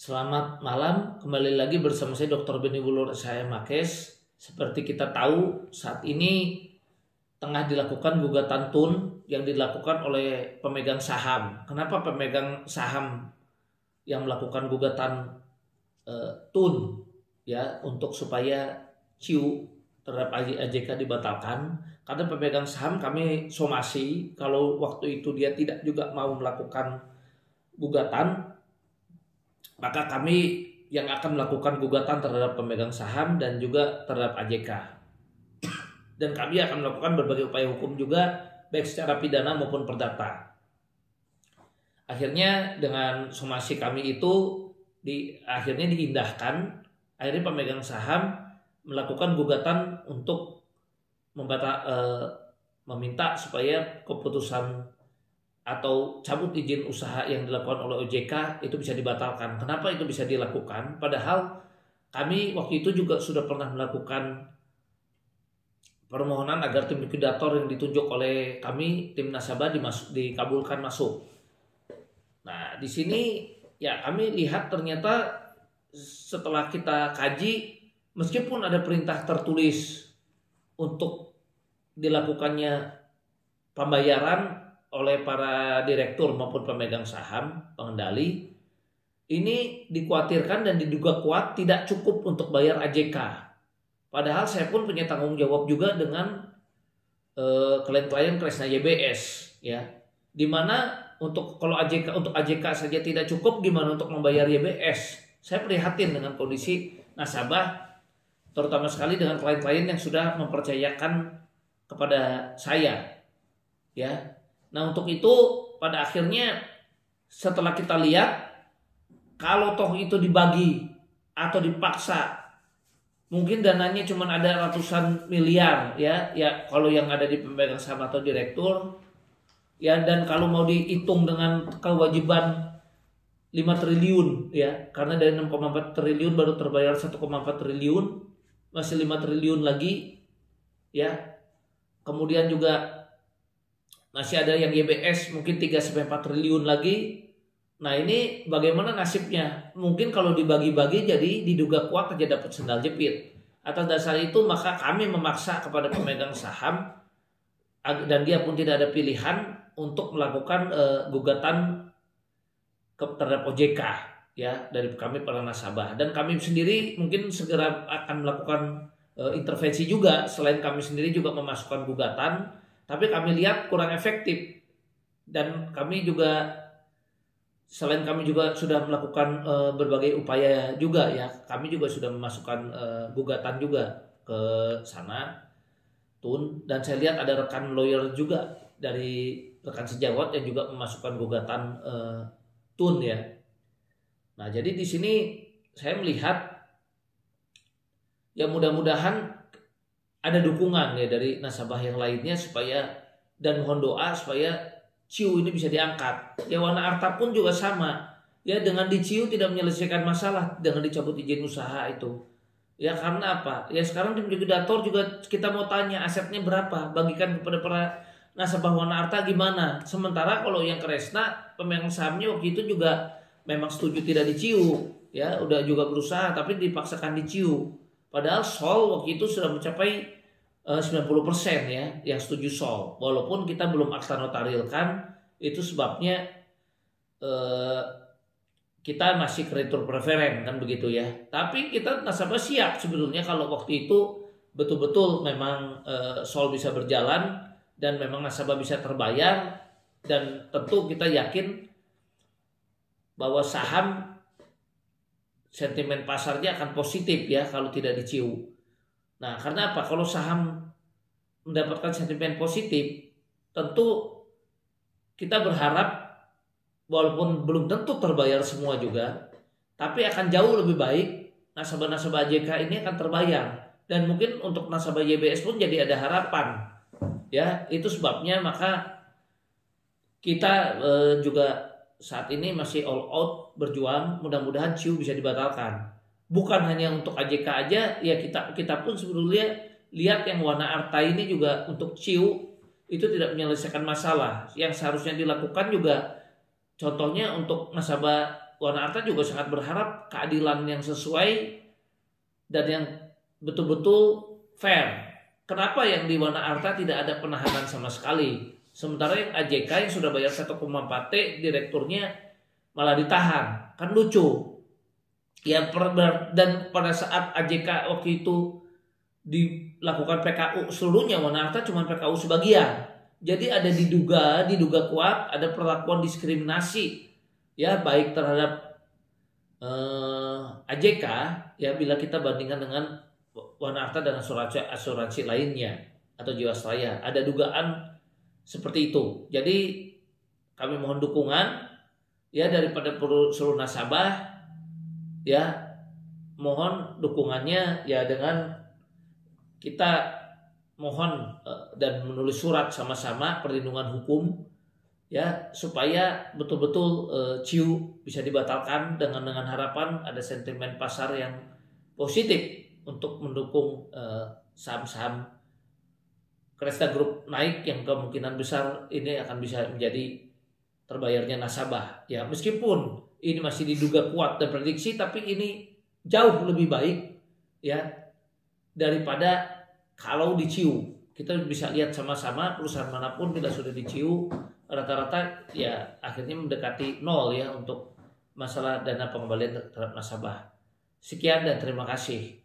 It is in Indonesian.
Selamat malam, kembali lagi bersama saya Dr. Beni Wulur saya Makes. Seperti kita tahu, saat ini tengah dilakukan gugatan TUN yang dilakukan oleh pemegang saham. Kenapa pemegang saham yang melakukan gugatan TUN ya untuk supaya CIU terhadap AJK dibatalkan? Karena pemegang saham kami somasi kalau waktu itu dia tidak juga mau melakukan gugatan, maka kami yang akan melakukan gugatan terhadap pemegang saham dan juga terhadap AJK. Dan kami akan melakukan berbagai upaya hukum juga, baik secara pidana maupun perdata. Akhirnya dengan somasi kami itu akhirnya diindahkan. Akhirnya pemegang saham melakukan gugatan untuk meminta supaya keputusan atau cabut izin usaha yang dilakukan oleh OJK itu bisa dibatalkan. Kenapa itu bisa dilakukan? Padahal kami waktu itu juga sudah pernah melakukan permohonan agar tim likuidator yang ditunjuk oleh kami, tim nasabah, dikabulkan masuk. Nah, di sini ya kami lihat ternyata setelah kita kaji, meskipun ada perintah tertulis untuk dilakukannya pembayaran oleh para direktur maupun pemegang saham, pengendali, ini dikhawatirkan dan diduga kuat tidak cukup untuk bayar AJK. Padahal saya pun punya tanggung jawab juga dengan klien-klien Kresna YBS, ya. Dimana kalau untuk AJK saja tidak cukup, gimana untuk membayar YBS? Saya prihatin dengan kondisi nasabah, terutama sekali dengan klien-klien yang sudah mempercayakan kepada saya, ya. Nah, untuk itu pada akhirnya setelah kita lihat kalau toh itu dibagi atau dipaksa, mungkin dananya cuma ada ratusan miliar, ya kalau yang ada di pemegang saham atau direktur, ya, dan kalau mau dihitung dengan kewajiban 5 triliun, ya, karena dari 6,4 triliun baru terbayar 1,4 triliun, masih 5 triliun lagi, ya. Kemudian juga masih ada yang YBS mungkin 3-4 triliun lagi. Nah, ini bagaimana nasibnya? Mungkin kalau dibagi-bagi jadi diduga kuat aja dapat sendal jepit. Atas dasar itu maka kami memaksa kepada pemegang saham, dan dia pun tidak ada pilihan untuk melakukan gugatan terhadap OJK, ya, dari kami para nasabah. Dan kami sendiri mungkin segera akan melakukan intervensi juga. Selain kami sendiri juga memasukkan gugatan, tapi kami lihat kurang efektif. Dan kami juga, selain kami juga sudah melakukan berbagai upaya juga, ya, kami juga sudah memasukkan gugatan juga ke sana TUN. Dan saya lihat ada rekan lawyer juga dari rekan sejawat yang juga memasukkan gugatan TUN, ya. Nah, jadi di sini saya melihat ya mudah-mudahan ada dukungan ya dari nasabah yang lainnya supaya, dan mohon doa supaya CIU ini bisa diangkat. Ya, Wana Arta pun juga sama. Ya, dengan di CIU tidak menyelesaikan masalah dengan dicabut izin usaha itu. Ya, karena apa? Ya, sekarang tim likuidator juga kita mau tanya asetnya berapa, bagikan kepada para nasabah Wana Arta gimana. Sementara kalau yang Kresna pemegang sahamnya waktu itu juga memang setuju tidak di CIU, ya, udah juga berusaha tapi dipaksakan di CIU. Padahal Sol waktu itu sudah mencapai 90% ya yang setuju Sol. Walaupun kita belum akta notarilkan, itu sebabnya kita masih kreditur preferen kan begitu ya. Tapi kita nasabah siap sebetulnya kalau waktu itu betul-betul memang Sol bisa berjalan dan memang nasabah bisa terbayar, dan tentu kita yakin bahwa saham sentimen pasarnya akan positif ya kalau tidak diciu. Nah, karena apa? Kalau saham mendapatkan sentimen positif, tentu kita berharap walaupun belum tentu terbayar semua juga, tapi akan jauh lebih baik nasabah-nasabah AJK ini akan terbayar. Dan mungkin untuk nasabah YBS pun jadi ada harapan. Ya, itu sebabnya maka kita juga saat ini masih all out berjuang, mudah-mudahan CIU bisa dibatalkan. Bukan hanya untuk AJK aja, ya kita pun sebetulnya lihat yang Wana Arta ini juga untuk CIU itu tidak menyelesaikan masalah. Yang seharusnya dilakukan juga contohnya untuk nasabah Wana Arta juga sangat berharap keadilan yang sesuai dan yang betul-betul fair. Kenapa yang di Wana Arta tidak ada penahanan sama sekali? Sementara yang AJK yang sudah bayar 1,4 T, direkturnya malah ditahan. Kan lucu. Ya, dan pada saat AJK waktu itu dilakukan PKU seluruhnya, Wana Arta cuma PKU sebagian. Jadi ada diduga kuat ada perlakuan diskriminasi, ya, baik terhadap AJK, ya, bila kita bandingkan dengan Wana Arta dan asuransi lainnya atau Jiwasraya, ada dugaan seperti itu. Jadi kami mohon dukungan, ya, daripada seluruh nasabah, ya, mohon dukungannya, ya, dengan kita mohon dan menulis surat sama-sama perlindungan hukum, ya, supaya betul-betul CIU bisa dibatalkan dengan harapan ada sentimen pasar yang positif untuk mendukung saham-saham Kresta Group naik yang kemungkinan besar ini akan bisa menjadi terbayarnya nasabah. Ya, meskipun ini masih diduga kuat dan prediksi, tapi ini jauh lebih baik, ya, daripada kalau di CIU. Kita bisa lihat sama-sama perusahaan manapun bila sudah di CIU rata-rata ya akhirnya mendekati nol, ya, untuk masalah dana pengembalian terhadap nasabah. Sekian dan terima kasih.